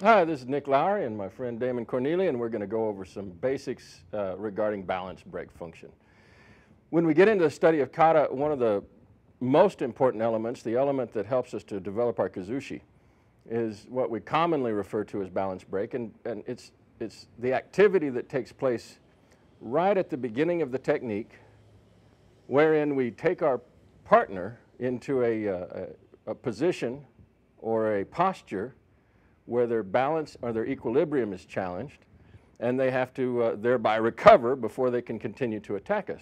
Hi, this is Nick Lowry and my friend Damon Cornelia, and we're going to go over some basics regarding balance break function. When we get into the study of kata, one of the most important elements, the element that helps us to develop our Kuzushi, is what we commonly refer to as balance break, and it's the activity that takes place right at the beginning of the technique, wherein we take our partner into a position or a posture where their balance or their equilibrium is challenged, and they have to thereby recover before they can continue to attack us.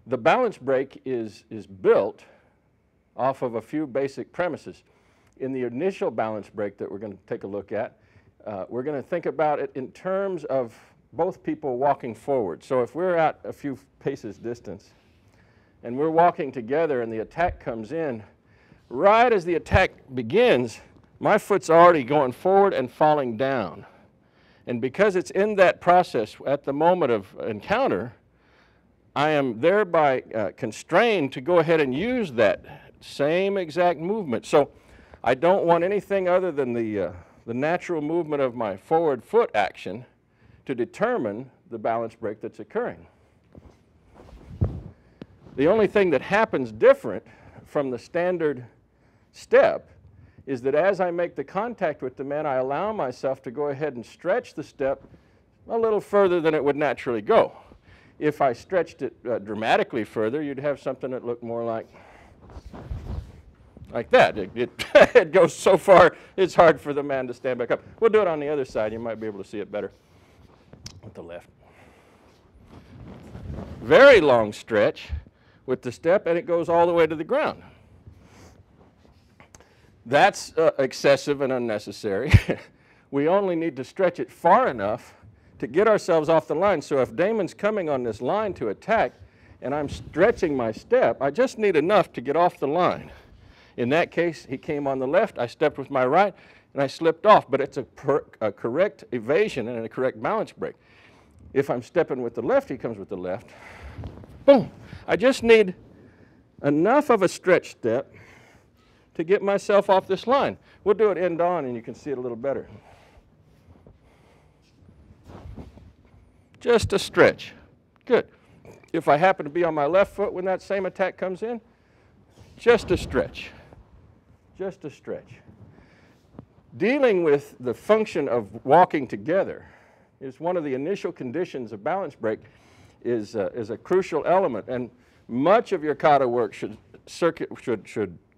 The balance break is built off of a few basic premises. In the initial balance break that we're going to take a look at, we're going to think about it in terms of both people walking forward. So if we're at a few paces distance and we're walking together and the attack comes in, right as the attack begins, my foot's already going forward and falling down. And because it's in that process at the moment of encounter, I am thereby constrained to go ahead and use that same exact movement. So I don't want anything other than the natural movement of my forward foot action to determine the balance break that's occurring. The only thing that happens different from the standard step is that as I make the contact with the man, I allow myself to go ahead and stretch the step a little further than it would naturally go. If I stretched it dramatically further, you'd have something that looked more like that. It goes so far, it's hard for the man to stand back up. We'll do it on the other side. You might be able to see it better with the left. Very long stretch with the step, and it goes all the way to the ground. That's excessive and unnecessary. We only need to stretch it far enough to get ourselves off the line. So if Damon's coming on this line to attack and I'm stretching my step, I just need enough to get off the line. In that case, he came on the left, I stepped with my right, and I slipped off. But it's a correct evasion and a correct balance break. If I'm stepping with the left, he comes with the left. Boom. I just need enough of a stretch step to get myself off this line. We'll do it end on and you can see it a little better. Just a stretch. Good. If I happen to be on my left foot when that same attack comes in, just a stretch. Just a stretch. Dealing with the function of walking together is one of the initial conditions of balance break, is a crucial element, and much of your kata work should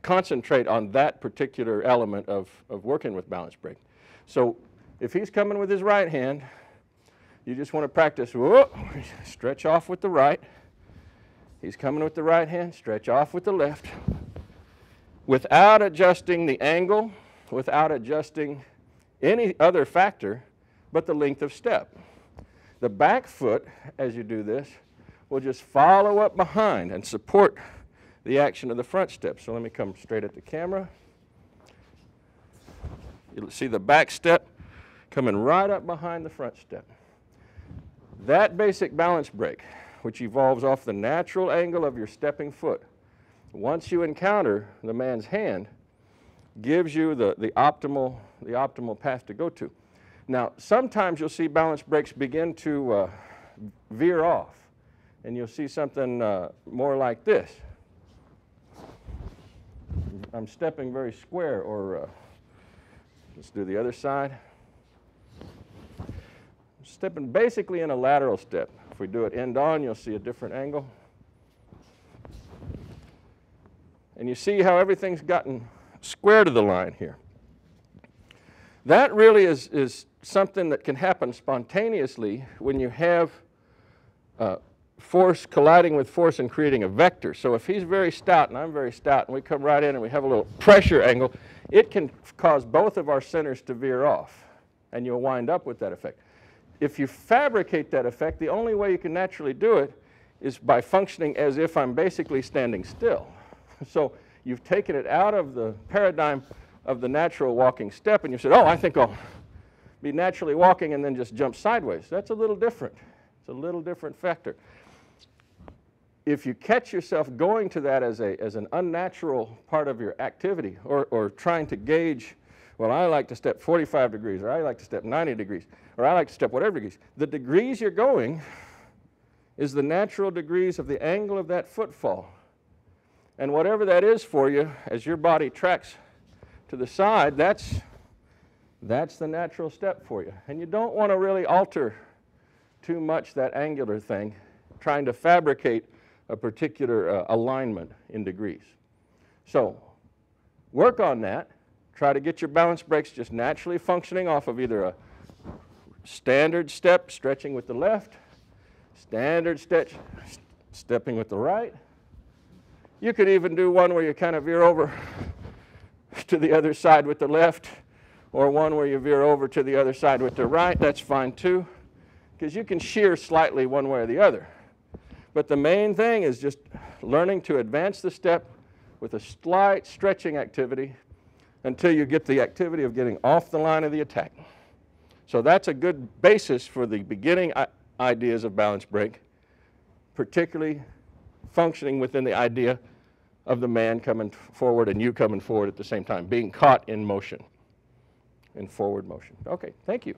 concentrate on that particular element of working with balance break. So if he's coming with his right hand, you just want to practice, whoa, stretch off with the right. He's coming with the right hand, stretch off with the left. Without adjusting the angle, without adjusting any other factor but the length of step. The back foot, as you do this, will just follow up behind and support the action of the front step. So let me come straight at the camera. You'll see the back step coming right up behind the front step. That basic balance break, which evolves off the natural angle of your stepping foot, once you encounter the man's hand, gives you the optimal path to go to. Now, sometimes you'll see balance breaks begin to veer off, and you'll see something more like this. I'm stepping very square, or let's do the other side. I'm stepping basically in a lateral step. If we do it end on, you'll see a different angle. And you see how everything's gotten square to the line here. That really is something that can happen spontaneously when you have force colliding with force and creating a vector. So if he's very stout and I'm very stout and we come right in and we have a little pressure angle, it can cause both of our centers to veer off, and you'll wind up with that effect. If you fabricate that effect, the only way you can naturally do it is by functioning as if I'm basically standing still. So you've taken it out of the paradigm of the natural walking step, and you said, oh, I think I'll be naturally walking and then just jump sideways. That's a little different. It's a little different factor. If you catch yourself going to that as an unnatural part of your activity, or trying to gauge well, I like to step 45 degrees, or I like to step 90 degrees, or I like to step whatever degrees. The degrees you're going is the natural degrees of the angle of that footfall. And whatever that is for you, as your body tracks to the side, that's the natural step for you. And you don't want to really alter too much that angular thing, trying to fabricate a particular alignment in degrees. So work on that. Try to get your balance breaks just naturally functioning off of either a standard step, stretching with the left, standard stretch, stepping with the right. You could even do one where you kind of veer over to the other side with the left, or one where you veer over to the other side with the right. That's fine too, because you can shear slightly one way or the other. But the main thing is just learning to advance the step with a slight stretching activity until you get the activity of getting off the line of the attack. So that's a good basis for the beginning ideas of balance break, particularly functioning within the idea of the man coming forward and you coming forward at the same time, being caught in motion, in forward motion. Okay, thank you.